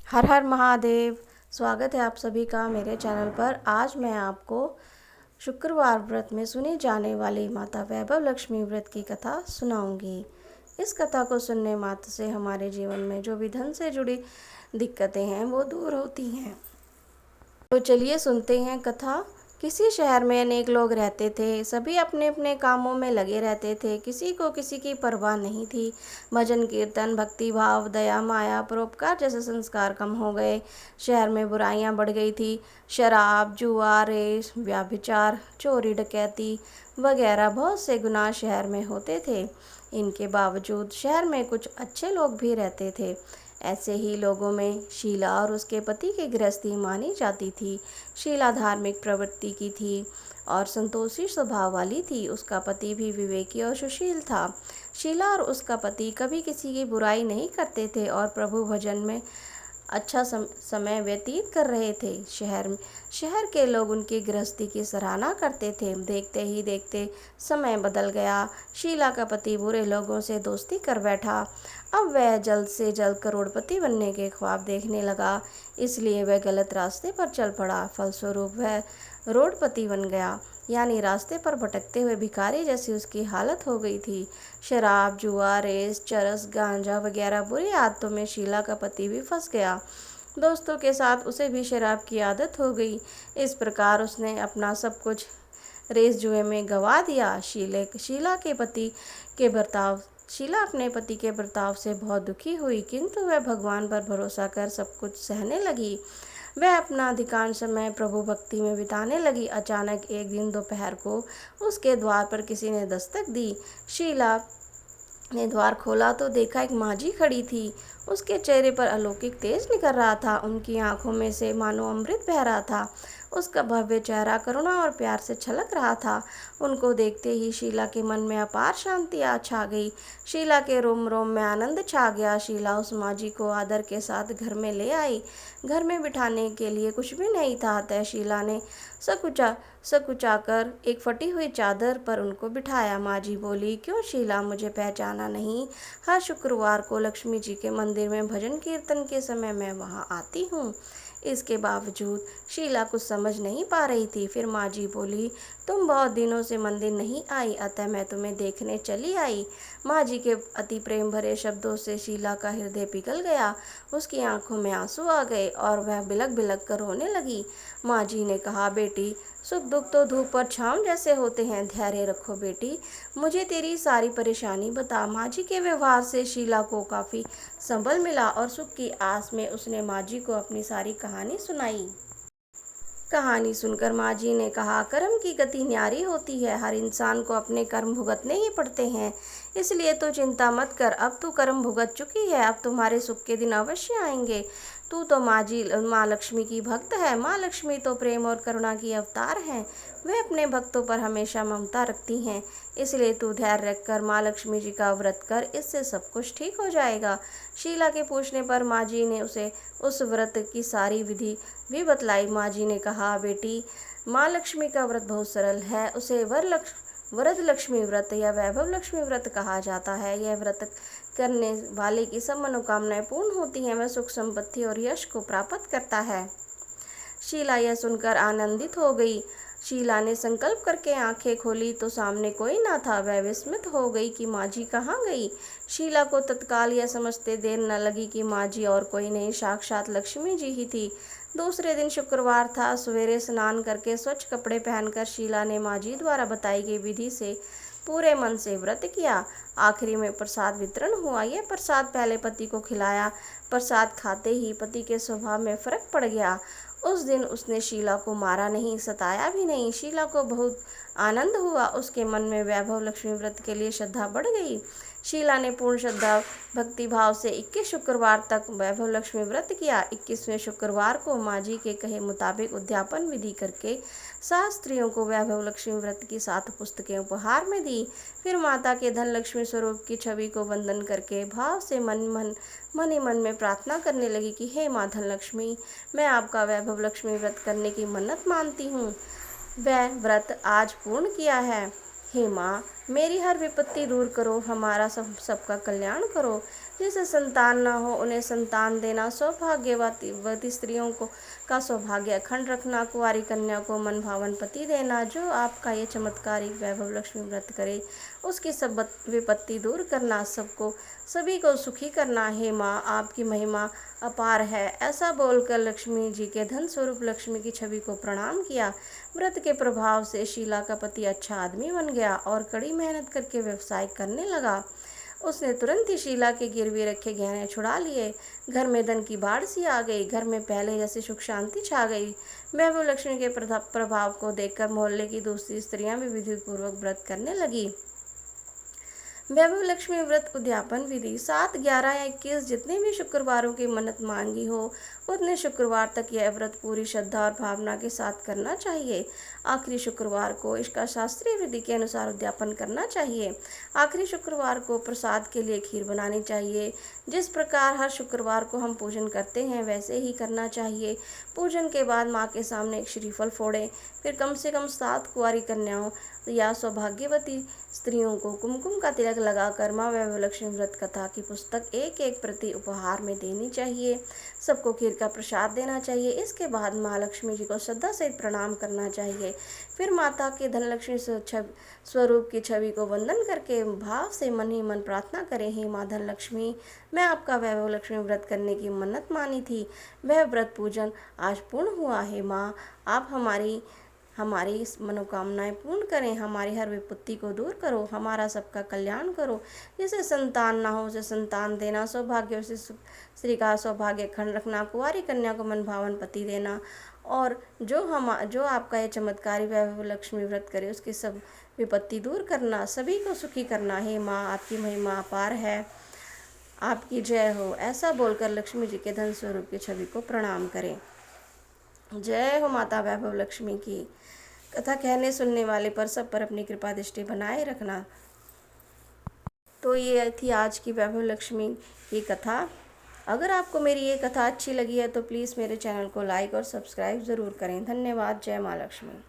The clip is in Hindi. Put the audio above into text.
हर हर महादेव। स्वागत है आप सभी का मेरे चैनल पर। आज मैं आपको शुक्रवार व्रत में सुनी जाने वाली माता वैभव लक्ष्मी व्रत की कथा सुनाऊंगी। इस कथा को सुनने मात्र से हमारे जीवन में जो भी धन से जुड़ी दिक्कतें हैं वो दूर होती हैं। तो चलिए सुनते हैं कथा। किसी शहर में अनेक लोग रहते थे। सभी अपने अपने कामों में लगे रहते थे। किसी को किसी की परवाह नहीं थी। भजन कीर्तन, भक्ति भाव, दया, माया, परोपकार जैसे संस्कार कम हो गए। शहर में बुराइयां बढ़ गई थी। शराब, जुआ, रेस, व्यभिचार, चोरी, डकैती वगैरह बहुत से गुनाह शहर में होते थे। इनके बावजूद शहर में कुछ अच्छे लोग भी रहते थे। ऐसे ही लोगों में शीला और उसके पति की गृहस्थी मानी जाती थी। शीला धार्मिक प्रवृत्ति की थी और संतोषी स्वभाव वाली थी। उसका पति भी विवेकी और सुशील था। शीला और उसका पति कभी किसी की बुराई नहीं करते थे और प्रभु भजन में अच्छा समय व्यतीत कर रहे थे। शहर के लोग उनकी गृहस्थी की सराहना करते थे। देखते ही देखते समय बदल गया। शीला का पति बुरे लोगों से दोस्ती कर बैठा। अब वह जल्द से जल्द करोड़पति बनने के ख्वाब देखने लगा, इसलिए वह गलत रास्ते पर चल पड़ा। फलस्वरूप वह रोडपति बन गया, यानी रास्ते पर भटकते हुए भिखारी जैसी उसकी हालत हो गई थी। शराब, जुआ, रेस, चरस, गांजा वगैरह बुरी आदतों में शीला का पति भी फंस गया। दोस्तों के साथ उसे भी शराब की आदत हो गई। इस प्रकार उसने अपना सब कुछ रेस जुए में गंवा दिया। शीला अपने पति के बर्ताव से बहुत दुखी हुई, किंतु वह भगवान पर भरोसा कर सब कुछ सहने लगी। वह अपना अधिकांश समय प्रभु भक्ति में बिताने लगी। अचानक एक दिन दोपहर को उसके द्वार पर किसी ने दस्तक दी। शीला ने द्वार खोला तो देखा एक माझी खड़ी थी। उसके चेहरे पर अलौकिक तेज निकल रहा था। उनकी आंखों में से मानो अमृत बह रहा था। उसका भव्य चेहरा करुणा और प्यार से छलक रहा था। उनको देखते ही शीला के मन में अपार शांति आ छा गई। शीला के रोम रोम में आनंद छा गया। शीला उस माझी को आदर के साथ घर में ले आई। घर में बिठाने के लिए कुछ भी नहीं था, अतः शीला ने सकुचाकर एक फटी हुई चादर पर उनको बिठाया। माझी बोली, क्यों शीला, मुझे पहचाना नहीं? हर शुक्रवार को लक्ष्मी जी के मंदिर में भजन कीर्तन के समय मैं वहाँ आती हूँ। इसके बावजूद शीला कुछ समझ नहीं पा रही थी। फिर माझी बोली, तुम बहुत दिनों से मंदिर नहीं आई, अतः मैं तुम्हें देखने चली आई। माझी के अति प्रेम भरे शब्दों से शीला का हृदय पिघल गया। उसकी आंखों में आंसू आ गए और वह बिलक बिलक कर रोने लगी। माझी ने कहा, बेटी, सुख दुख तो धूप और छांव जैसे होते हैं, धैर्य रखो बेटी, मुझे तेरी सारी परेशानी बता। माझी के व्यवहार से शीला को काफ़ी संबल मिला और सुख की आस में उसने माझी को अपनी सारी कहानी सुनाई। कहानी सुनकर माझी ने कहा, कर्म की गति न्यारी होती है। हर इंसान को अपने कर्म भुगतने ही पड़ते हैं, इसलिए तो चिंता मत कर। अब तू कर्म भुगत चुकी है, अब तुम्हारे सुख के दिन अवश्य आएंगे। तू तो माँ लक्ष्मी की भक्त है। माँ लक्ष्मी तो प्रेम और करुणा की अवतार हैं। वे अपने भक्तों पर हमेशा ममता रखती हैं, इसलिए तू धैर्य रखकर माँ लक्ष्मी जी का व्रत कर, इससे सब कुछ ठीक हो जाएगा। शीला के पूछने पर माझी ने उसे उस व्रत की सारी विधि भी बतलाई। माझी ने कहा, बेटी, माँ लक्ष्मी का व्रत बहुत सरल है। उसे वरद लक्ष्मी व्रत या वैभव लक्ष्मी व्रत कहा जाता है। यह व्रत करने वाले की सब मनोकामनाएं पूर्ण होती हैं। वह सुख, संपत्ति और यश को प्राप्त करता है। शीला यह सुनकर आनंदित हो गई। शीला ने संकल्प करके आंखें खोली तो सामने कोई ना था। वह विस्मित हो गई कि माझी कहाँ गई। शीला को तत्काल यह समझते देर न लगी कि माझी और कोई नहीं, साक्षात लक्ष्मी जी ही थी। दूसरे दिन शुक्रवार था। सवेरे स्नान करके स्वच्छ कपड़े पहनकर शीला ने माझी द्वारा बताई गई विधि से पूरे मन से व्रत किया। आखिरी में प्रसाद वितरण हुआ। यह प्रसाद पहले पति को खिलाया। प्रसाद खाते ही पति के स्वभाव में फर्क पड़ गया। उस दिन उसने शीला को मारा नहीं, सताया भी नहीं। शीला को बहुत आनंद हुआ। उसके मन में वैभव लक्ष्मी व्रत के लिए श्रद्धा बढ़ गई। शीला ने पूर्ण श्रद्धा भक्ति भाव से 21 शुक्रवार तक वैभव लक्ष्मी व्रत किया। 21वें शुक्रवार को माझी के कहे मुताबिक उद्यापन विधि करके 7 स्त्रियों को वैभव लक्ष्मी व्रत की 7 पुस्तकें उपहार में दी। फिर माता के धन लक्ष्मी स्वरूप की छवि को वंदन करके भाव से मन ही मन में प्रार्थना करने लगी कि हे माँ धन लक्ष्मी, मैं आपका वैभव लक्ष्मी व्रत करने की मन्नत मानती हूँ। वह व्रत आज पूर्ण किया है। हे माँ, मेरी हर विपत्ति दूर करो, हमारा सबका कल्याण करो। जिसे संतान न हो उन्हें संतान देना, सौभाग्यवती स्त्रियों को का सौभाग्य अखंड रखना, कुंवारी कन्या को मन भावन पति देना। जो आपका ये चमत्कारिक वैभव लक्ष्मी व्रत करे उसकी सब विपत्ति दूर करना, सभी को सुखी करना। हे माँ, आपकी महिमा अपार है। ऐसा बोलकर लक्ष्मी जी के धन स्वरूप लक्ष्मी की छवि को प्रणाम किया। व्रत के प्रभाव से शीला का पति अच्छा आदमी बन गया और कड़ी मेहनत करके व्यवसाय करने लगा। उसने तुरंत ही शीला के गिरवी रखे गहने छुड़ा लिए। घर में धन की बाढ़ सी आ गई। घर में पहले जैसी सुख शांति छा गई। वैभव लक्ष्मी के प्रभाव को देखकर मोहल्ले की दूसरी स्त्रियां भी विधि पूर्वक व्रत करने लगी। वैभव लक्ष्मी व्रत उद्यापन विधि 7, 11 या 21 जितने भी शुक्रवारों की मन्नत मांगी हो उतने शुक्रवार तक यह व्रत पूरी श्रद्धा और भावना के साथ करना चाहिए। आखिरी शुक्रवार को इसका शास्त्रीय विधि के अनुसार उद्यापन करना चाहिए। आखिरी शुक्रवार को प्रसाद के लिए खीर बनानी चाहिए। जिस प्रकार हर शुक्रवार को हम पूजन करते हैं वैसे ही करना चाहिए। पूजन के बाद माँ के सामने एक श्रीफल फोड़ें। फिर कम से कम 7 कुंवारी कन्याओं या सौभाग्यवती स्त्रियों को कुमकुम का तिलक लगाकर माँ वैभव लक्ष्मी व्रत कथा की पुस्तक एक एक प्रति उपहार में देनी चाहिए। सबको खीर का प्रसाद देना चाहिए। इसके बाद माँ लक्ष्मी जी को श्रद्धा सहित प्रणाम करना चाहिए। फिर माता के धनलक्ष्मी स्वरूप की छवि को वंदन करके भाव से मन ही मन प्रार्थना करें, हे माँ धनलक्ष्मी, मैं आपका वैभव लक्ष्मी व्रत करने की मन्नत मानी थी, वह व्रत पूजन आज पूर्ण हुआ है। माँ, आप हमारी मनोकामनाएं पूर्ण करें, हमारी हर विपत्ति को दूर करो, हमारा सबका कल्याण करो। जिसे संतान ना हो उसे संतान देना, सौभाग्य से स्त्री का सौभाग्य खंड रखना, कुंवारी कन्या को मन भावन पति देना, और जो आपका ये चमत्कारी वैभव लक्ष्मी व्रत करे उसकी सब विपत्ति दूर करना, सभी को सुखी करना। हे माँ, आपकी महिमा अपार है, आपकी जय हो। ऐसा बोलकर लक्ष्मी जी के धन स्वरूप की छवि को प्रणाम करें। जय हो माता वैभव लक्ष्मी की। कथा कहने सुनने वाले पर सब पर अपनी कृपा दृष्टि बनाए रखना। तो ये थी आज की वैभव लक्ष्मी की कथा। अगर आपको मेरी ये कथा अच्छी लगी है तो प्लीज़ मेरे चैनल को लाइक और सब्सक्राइब ज़रूर करें। धन्यवाद। जय माँ लक्ष्मी।